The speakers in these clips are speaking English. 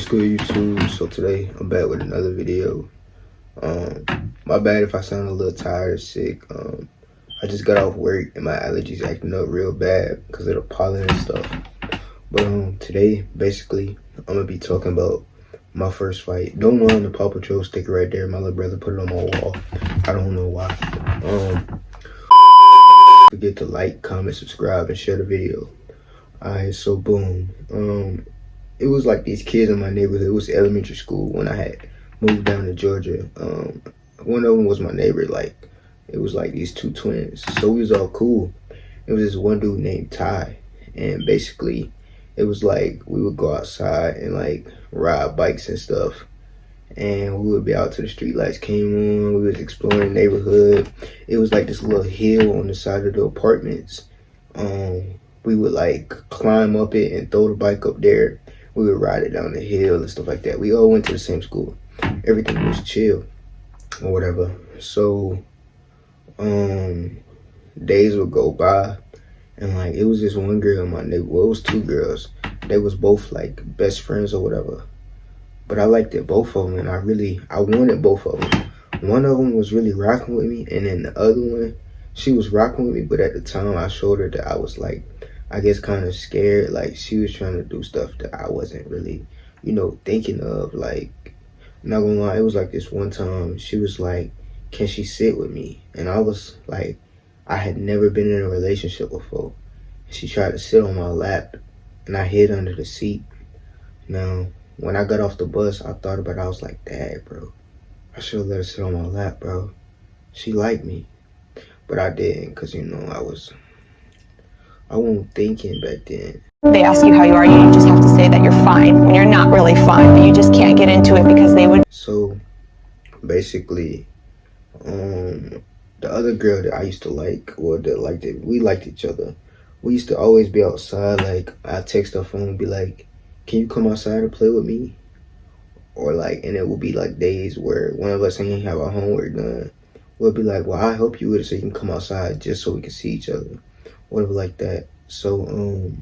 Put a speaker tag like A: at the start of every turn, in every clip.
A: good, YouTube? So today I'm back with another video. My bad if I sound a little tired or sick. I just got off work and my allergies acting up real bad because of the pollen and stuff. But today, basically, I'm gonna be talking about my first fight. Don't mind the Paw Patrol sticker right there. My little brother put it on my wall. I don't know why. Forget to like, comment, subscribe, and share the video. Alright, so boom. It was like these kids in my neighborhood. It was elementary school when I had moved down to Georgia. One of them was my neighbor. Like, it was like these two twins. So we was all cool. It was this one dude named Ty, and basically, it was like we would go outside and like ride bikes and stuff, and we would be out till the street lights came on. We was exploring the neighborhood. It was like this little hill on the side of the apartments. We would like climb up it and throw the bike up there. We would ride it down the hill and stuff like that. We all went to the same school. Everything was chill or whatever. So days would go by, and like it was this one girl in my neighborhood. Well, it was two girls. They was both like best friends or whatever. But I liked it, both of them, and I wanted both of them. One of them was really rocking with me, and then the other one, she was rocking with me, but at the time I showed her that I was like, I guess kind of scared. Like, she was trying to do stuff that I wasn't really, thinking of. Like, not gonna lie, it was like this one time she was like, can she sit with me? And I was like, I had never been in a relationship before. She tried to sit on my lap, and I hid under the seat. Now, when I got off the bus, I thought about it. I was like, dang, bro, I should have let her sit on my lap, bro. She liked me. But I didn't, because, I wasn't thinking back then.
B: They ask you how you are, you just have to say that you're fine when you're not really fine, but you just can't get into it because they would.
A: So, basically, the other girl that I used to like, or that liked it, we liked each other. We used to always be outside. Like, I text her phone and be like, can you come outside and play with me? Or like, and it would be like days where one of us ain't have our homework done. We'll be like, well, I'll help you with it so you can come outside just so we can see each other. Whatever like that. So,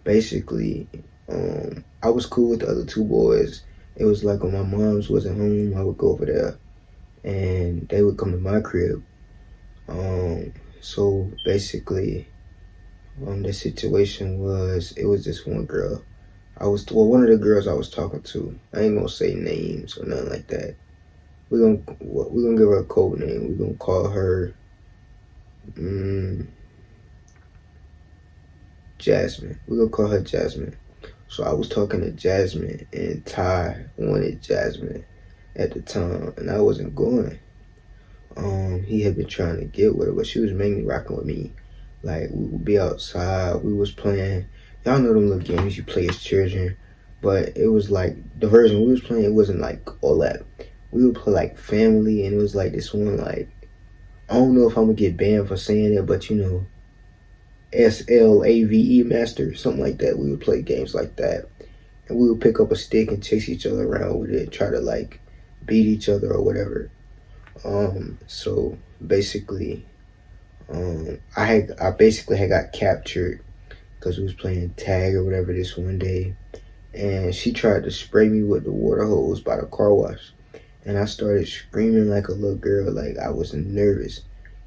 A: basically, I was cool with the other two boys. It was like when my mom's wasn't home, I would go over there and they would come to my crib. So basically, the situation was, it was this one girl. One of the girls I was talking to. I ain't gonna say names or nothing like that. We're gonna give her a code name. We're gonna call her Jasmine. We're gonna call her Jasmine. So I was talking to Jasmine, and Ty wanted Jasmine at the time, and I wasn't going. He had been trying to get with her, but she was mainly rocking with me. Like, we would be outside, we was playing, y'all know them little games you play as children, but it was like, the version we was playing, it wasn't like all that. We would play like family, and it was like this one, like, I don't know if I'm gonna get banned for saying it, but SLAVE master, something like that. We would play games like that, and we would pick up a stick and chase each other around with it, try to like beat each other or whatever. So basically, I basically had got captured because we was playing tag or whatever this one day, and she tried to spray me with the water hose by the car wash, and I started screaming like a little girl. Like, I was nervous.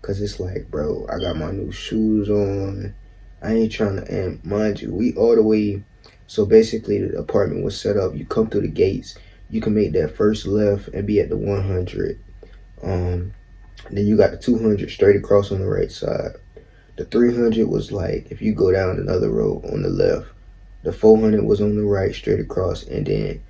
A: Cause it's like, bro, I got my new shoes on. I ain't trying to, and mind you, we all the way. So basically, the apartment was set up. You come through the gates, you can make that first left and be at the 100. Then you got the 200 straight across on the right side. The 300 was like, if you go down another road on the left. The 400 was on the right, straight across, and then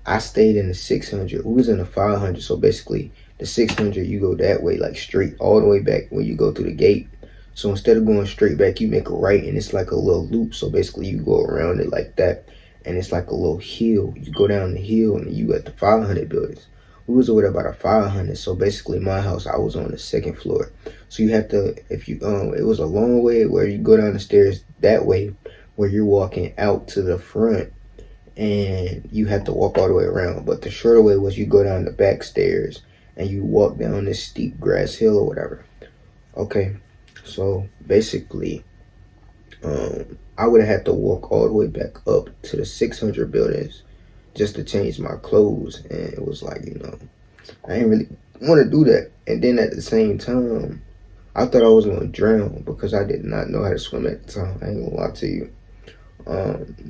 A: I stayed in the 600. We was in the 500, so basically the 600, you go that way, like straight all the way back when you go through the gate. So instead of going straight back, you make a right, and it's like a little loop. So basically you go around it like that, and it's like a little hill. You go down the hill, and you at the 500 buildings. We was over there by the 500, so basically my house, I was on the second floor. So you have to, it was a long way where you go down the stairs that way, where you're walking out to the front, and you have to walk all the way around. But the shorter way was you go down the back stairs and you walk down this steep grass hill or whatever. Okay, so basically, I would have had to walk all the way back up to the 600 buildings just to change my clothes. And it was like, I didn't really want to do that. And then at the same time, I thought I was going to drown because I did not know how to swim at the time. I ain't going to lie to you.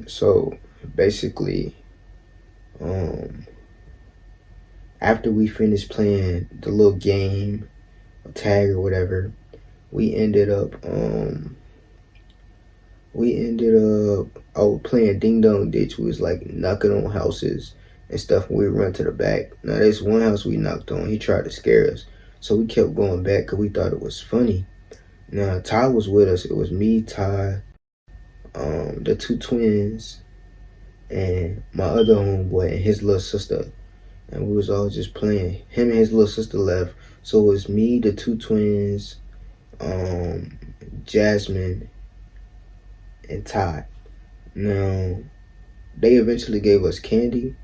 A: So basically, after we finished playing the little game, tag or whatever, we ended up playing ding dong ditch. We was like knocking on houses and stuff. We run to the back. Now there's one house we knocked on. He tried to scare us, so we kept going back because we thought it was funny. Now Ty was with us. It was me, Ty, the two twins, and my other homeboy and his little sister. And we was all just playing. Him and his little sister left, so it was me, the two twins, Jasmine, and Ty. Now, they eventually gave us candy,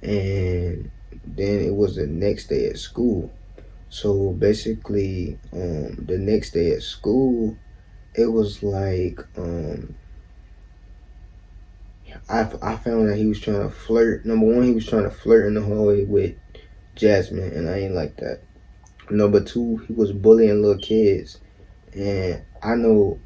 A: and then it was the next day at school. So basically, the next day at school, it was like, I found that he was trying to flirt. Number one, he was trying to flirt in the hallway with Jasmine, and I ain't like that. Number two, he was bullying little kids, and I know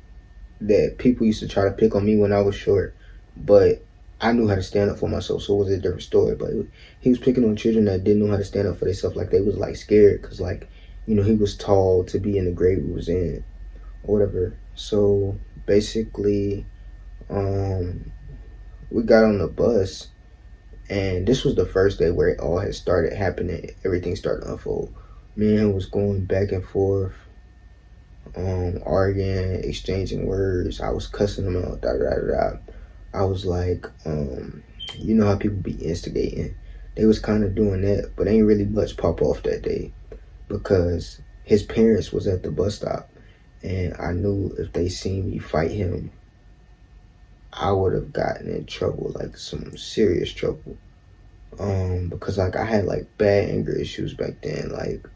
A: that people used to try to pick on me when I was short, but I knew how to stand up for myself, so it was a different story. But he was picking on children that didn't know how to stand up for themselves, like they was like scared, cause like, he was tall to be in the grade we was in, or whatever. So basically, we got on the bus, and this was the first day where it all had started happening. Everything started to unfold. Me and him was going back and forth, arguing, exchanging words. I was cussing him out, da da da da. I was like, you know how people be instigating. They was kind of doing that, but ain't really much pop off that day because his parents was at the bus stop, and I knew if they seen me fight him, I would have gotten in trouble, like some serious trouble. Because like I had like bad anger issues back then. Like,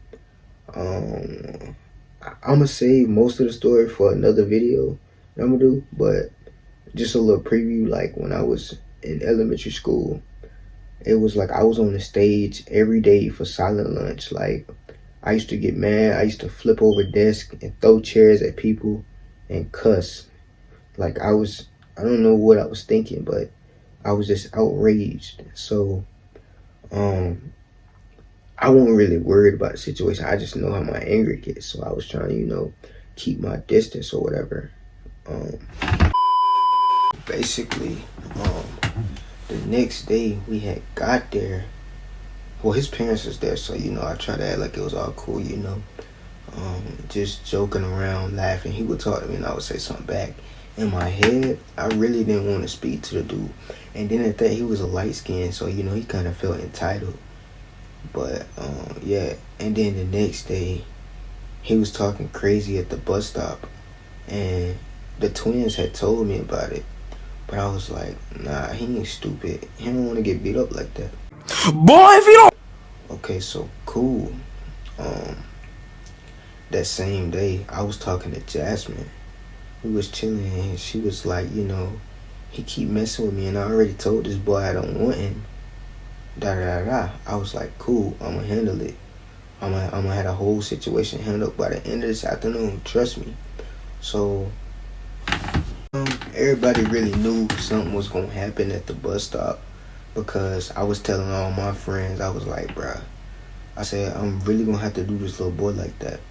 A: I'm gonna save most of the story for another video that I'm gonna do, but just a little preview. Like when I was in elementary school, it was like I was on the stage every day for silent lunch. Like I used to get mad. I used to flip over desks and throw chairs at people and cuss. Like I don't know what I was thinking, but I was just outraged. So, I wasn't really worried about the situation. I just know how my anger gets. So I was trying to, keep my distance or whatever. Basically, the next day we had got there. Well, his parents was there, so, I tried to act like it was all cool, just joking around, laughing. He would talk to me and I would say something back. In my head, I really didn't want to speak to the dude. And then at that, he was a light skin, so, he kind of felt entitled. But, yeah. And then the next day, he was talking crazy at the bus stop. And the twins had told me about it. But I was like, nah, he ain't stupid. He don't want to get beat up like that. Boy, if you don't... Okay, so, cool. That same day, I was talking to Jasmine. We was chilling, and she was like, he keep messing with me, and I already told this boy I don't want him. Da da da. I was like, cool, I'm gonna handle it. I'm gonna have the whole situation handled by the end of this afternoon. Trust me. So, everybody really knew something was gonna happen at the bus stop because I was telling all my friends. I was like, bruh, I said I'm really gonna have to do this little boy like that,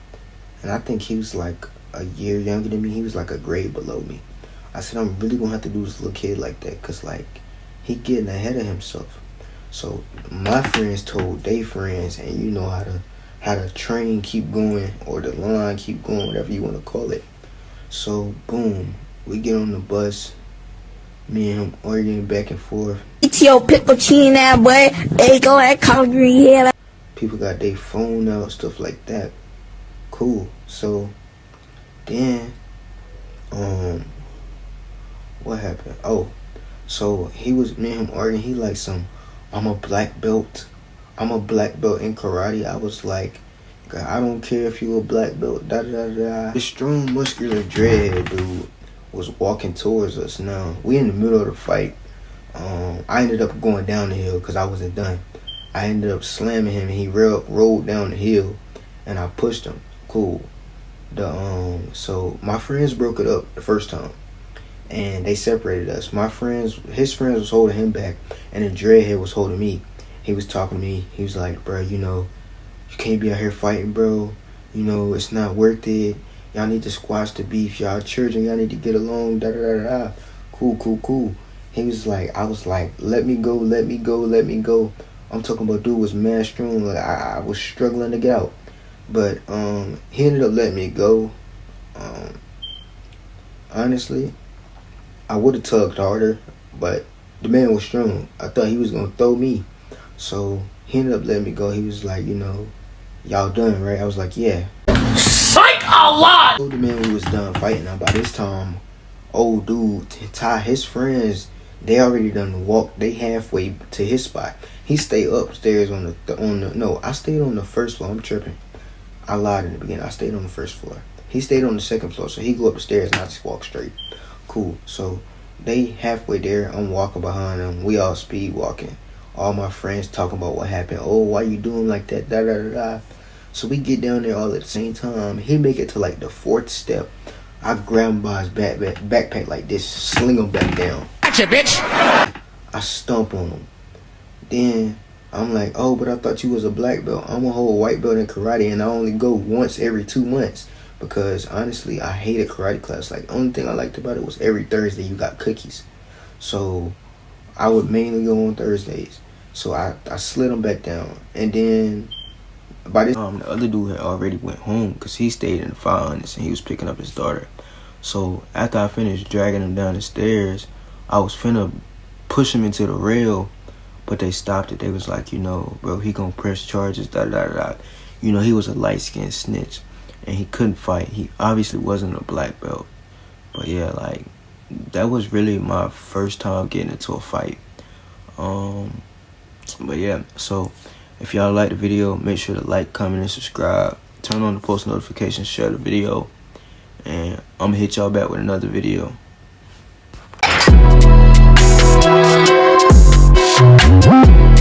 A: and I think he was like a year younger than me. He was like a grade below me. I said I'm really gonna have to do this little kid like that because like he getting ahead of himself. So my friends told their friends, and you know how the train keep going or the line keep going, whatever you want to call it. So boom, we get on the bus, me and him arguing back and forth.
C: It's your pickle chin that boy. They go at Calgary here.
A: People got their phone out, stuff like that. Cool. So then, what happened? Oh, so me and him arguing. He like I'm a black belt. I'm a black belt in karate. I was like, God, I don't care if you a black belt. Da da da. This strong, muscular dread dude was walking towards us. Now we in the middle of the fight. I ended up going down the hill because I wasn't done. I ended up slamming him, and he rolled down the hill, and I pushed him. Cool. So my friends broke it up the first time, and they separated us. His friends was holding him back, and the dreadhead was holding me. He was talking to me. He was like, bro, you can't be out here fighting, bro. It's not worth it. Y'all need to squash the beef. Y'all children, y'all need to get along. Da da da da. Cool. He was like, I was like, let me go. I'm talking about dude was mad strong. Like I was struggling to get out. But he ended up letting me go. Honestly, I would have tugged harder, but the man was strong. I thought he was gonna throw me. So he ended up letting me go. He was like, y'all done, right? I was like, yeah. Psych Allah! I told the man we was done fighting. Now by this time, old dude, Ty, his friends, they already done walked. They halfway to his spot. He stayed upstairs I stayed on the first floor. I'm tripping. I lied in the beginning. I stayed on the first floor. He stayed on the second floor, so he go up the stairs and I just walk straight. Cool. So they halfway there. I'm walking behind them. We all speed walking. All my friends talking about what happened. Oh, why you doing like that? Da da da da. So we get down there all at the same time. He make it to like the fourth step. I grab him by his backpack like this, sling him back down. Gotcha, bitch. I stomp on him. Then I'm like, oh, but I thought you was a black belt. I'm a whole white belt in karate, and I only go once every 2 months because honestly, I hated karate class. Like, the only thing I liked about it was every Thursday you got cookies. So I would mainly go on Thursdays. So I slid him back down, and then by this time the other dude had already went home because he stayed in the 500s and he was picking up his daughter. So after I finished dragging him down the stairs, I was finna push him into the rail. But they stopped it. They was like, bro, he gonna press charges, da da da. He was a light-skinned snitch, and he couldn't fight. He obviously wasn't a black belt. But yeah, like, that was really my first time getting into a fight. But yeah, so if y'all like the video, make sure to like, comment, and subscribe. Turn on the post notifications, share the video, and I'm gonna hit y'all back with another video.
C: What?